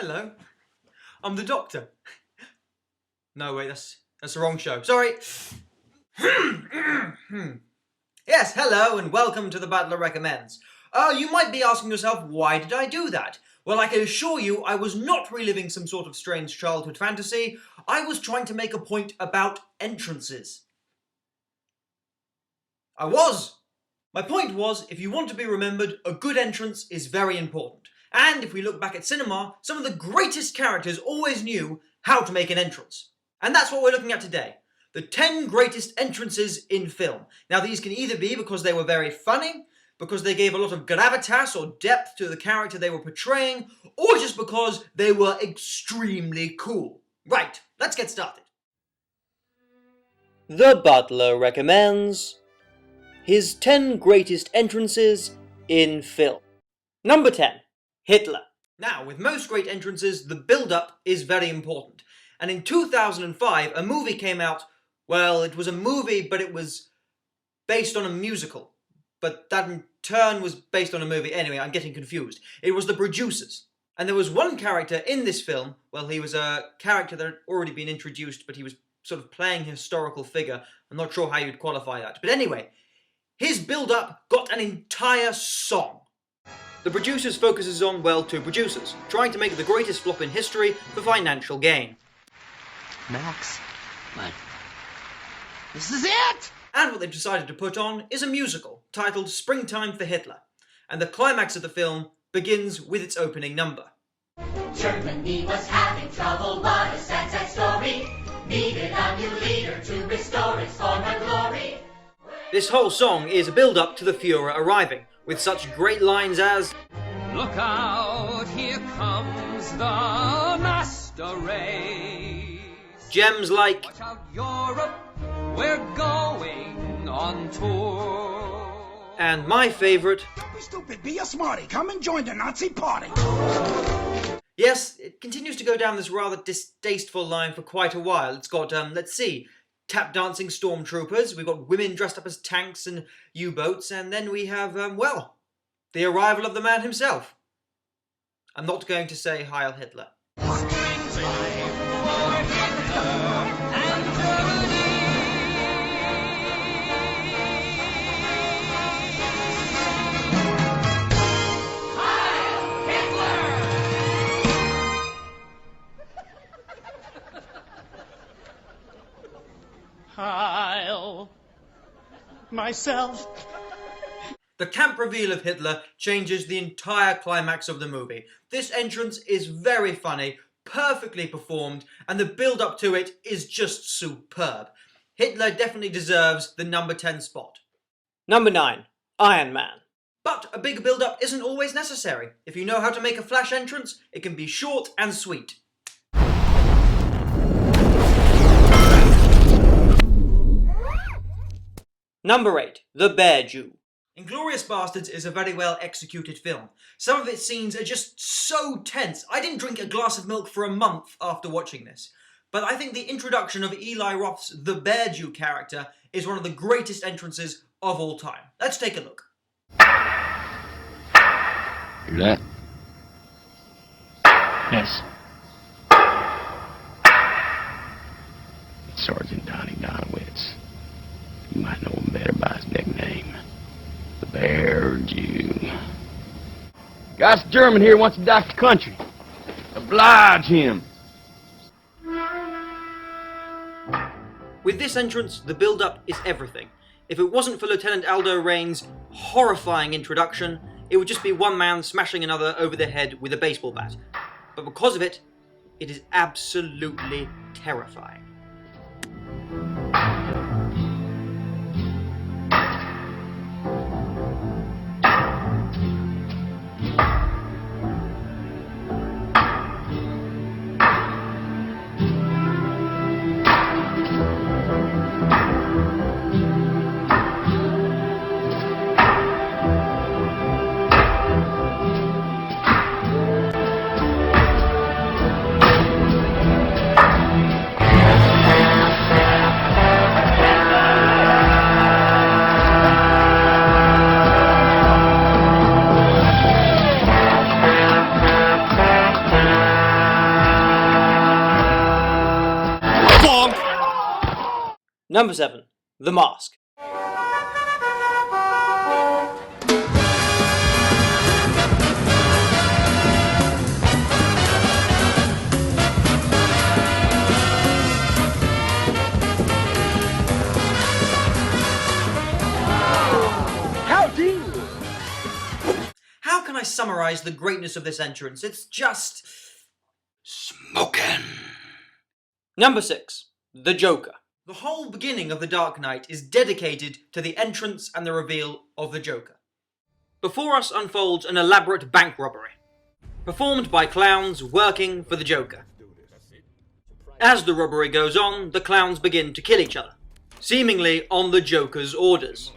Hello, I'm the Doctor. No, wait, that's the wrong show. Sorry. Yes, hello and welcome to the Butler Recommends. You might be asking yourself, why did I do that? Well, I can assure you I was not reliving some sort of strange childhood fantasy. I was trying to make a point about entrances. I was! My point was, if you want to be remembered, a good entrance is very important. And if we look back at cinema, some of the greatest characters always knew how to make an entrance. And that's what we're looking at today. The 10 greatest entrances in film. Now these can either be because they were very funny, because they gave a lot of gravitas or depth to the character they were portraying, or just because they were extremely cool. Right, let's get started. The Butler recommends his 10 greatest entrances in film. Number 10. Hitler. Now, with most great entrances, the build-up is very important. And in 2005, a movie came out. Well, it was a movie, but it was based on a musical. But that in turn was based on a movie. Anyway, I'm getting confused. It was The Producers. And there was one character in this film. Well, he was a character that had already been introduced, but he was sort of playing a historical figure. I'm not sure how you'd qualify that. But anyway, his build-up got an entire song. The Producers focuses on, well, two producers, trying to make the greatest flop in history for financial gain. Max, what? This is it! And what they've decided to put on is a musical, titled Springtime for Hitler. And the climax of the film begins with its opening number. Germany was having trouble, what a sad, sad story. Needed a new leader to restore its former glory. This whole song is a build-up to the Führer arriving, with such great lines as, "Look out, here comes the master race. Gems like, Watch out, Europe, we're going on tour." And my favourite, Don't be stupid, be a smarty. Come and join the Nazi party. Yes, it continues to go down this rather distasteful line for quite a while. It's got, let's see, tap-dancing stormtroopers, we've got women dressed up as tanks and U-boats, and then we have, well, the arrival of the man himself. I'm not going to say Heil Hitler. Heil myself. The camp reveal of Hitler changes the entire climax of the movie. This entrance is very funny, perfectly performed, and the build-up to it is just superb. Hitler definitely deserves the number 10 spot. Number 9. Iron Man. But a big build-up isn't always necessary. If you know how to make a flash entrance, it can be short and sweet. Number 8. The Bear Jew. Inglourious Basterds is a very well executed film. Some of its scenes are just so tense. I didn't drink a glass of milk for a month after watching this. But I think the introduction of Eli Roth's The Bear Jew character is one of the greatest entrances of all time. Let's take a look. Hear that? Yes. Sergeant Donnie Donowitz. You might know him better by his nickname, the Bear Jew. Got a German here wants to dock the country. Oblige him. With this entrance, the build-up is everything. If it wasn't for Lieutenant Aldo Rain's horrifying introduction, it would just be one man smashing another over the head with a baseball bat. But because of it, it is absolutely terrifying. Number 7. The Mask. How can I summarize the greatness of this entrance? It's just... Smoking. Number 6. The Joker. The whole beginning of The Dark Knight is dedicated to the entrance and the reveal of the Joker. Before us unfolds an elaborate bank robbery, performed by clowns working for the Joker. As the robbery goes on, the clowns begin to kill each other, seemingly on the Joker's orders.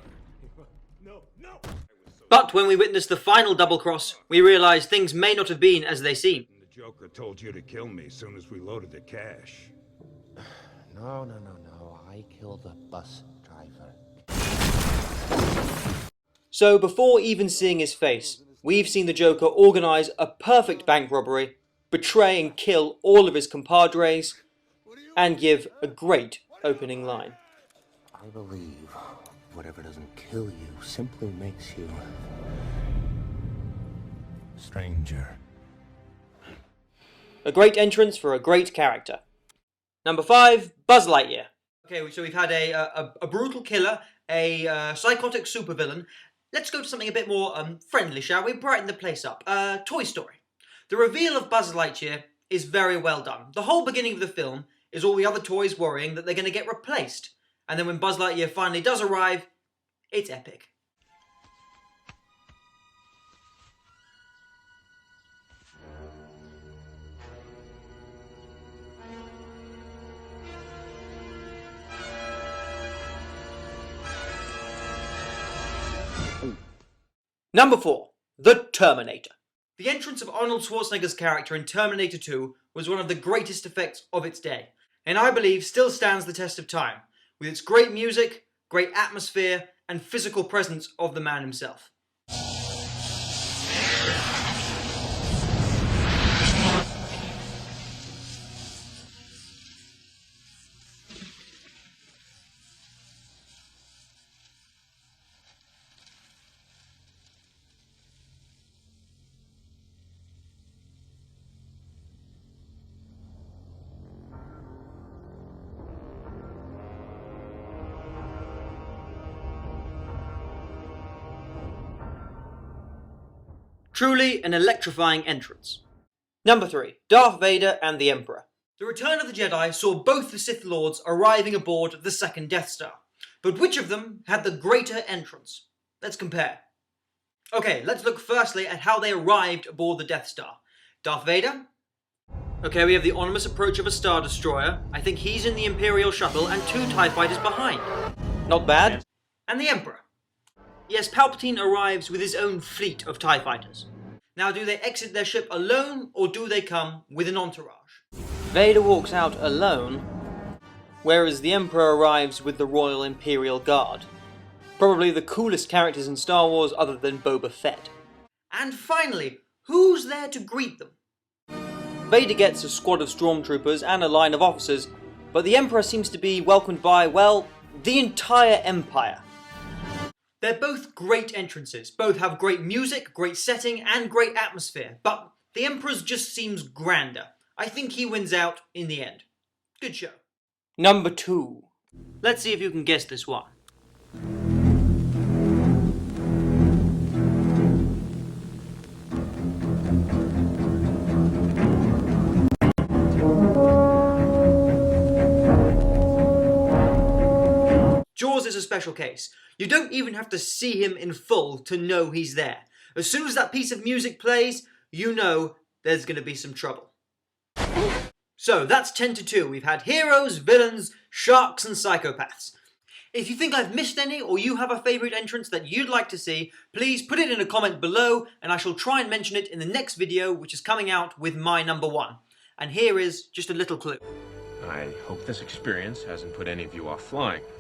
But when we witness the final double cross, we realise things may not have been as they seem. The Joker told you to kill me as soon as we loaded the cash. No. I killed the bus driver. So before even seeing his face, we've seen the Joker organise a perfect bank robbery, betray and kill all of his compadres, and give a great opening line. I believe whatever doesn't kill you simply makes you stranger. A great entrance for a great character. Number 5, Buzz Lightyear. Okay, so we've had a brutal killer, a psychotic supervillain. Let's go to something a bit more friendly, shall we? Brighten the place up. Toy Story. The reveal of Buzz Lightyear is very well done. The whole beginning of the film is all the other toys worrying that they're going to get replaced. And then when Buzz Lightyear finally does arrive, it's epic. Number 4. The Terminator. The entrance of Arnold Schwarzenegger's character in Terminator 2 was one of the greatest effects of its day, and I believe still stands the test of time, with its great music, great atmosphere, and physical presence of the man himself. Truly an electrifying entrance. Number 3. Darth Vader and the Emperor. The Return of the Jedi saw both the Sith Lords arriving aboard the second Death Star. But which of them had the greater entrance? Let's compare. Okay, let's look firstly at how they arrived aboard the Death Star. Darth Vader. Okay, we have the ominous approach of a Star Destroyer. I think he's in the Imperial shuttle and 2 TIE fighters behind. Not bad. And the Emperor. Yes, Palpatine arrives with his own fleet of TIE fighters. Now, do they exit their ship alone, or do they come with an entourage? Vader walks out alone, whereas the Emperor arrives with the Royal Imperial Guard. Probably the coolest characters in Star Wars other than Boba Fett. And finally, who's there to greet them? Vader gets a squad of stormtroopers and a line of officers, but the Emperor seems to be welcomed by, well, the entire Empire. They're both great entrances, both have great music, great setting, and great atmosphere, but the Emperor's just seems grander. I think he wins out in the end. Good show. Number 2. Let's see if you can guess this one. Jaws is a special case. You don't even have to see him in full to know he's there. As soon as that piece of music plays, you know there's going to be some trouble. So that's 10-2. We've had heroes, villains, sharks and psychopaths. If you think I've missed any or you have a favourite entrance that you'd like to see, please put it in a comment below and I shall try and mention it in the next video, which is coming out with my number 1. And here is just a little clue. I hope this experience hasn't put any of you off flying.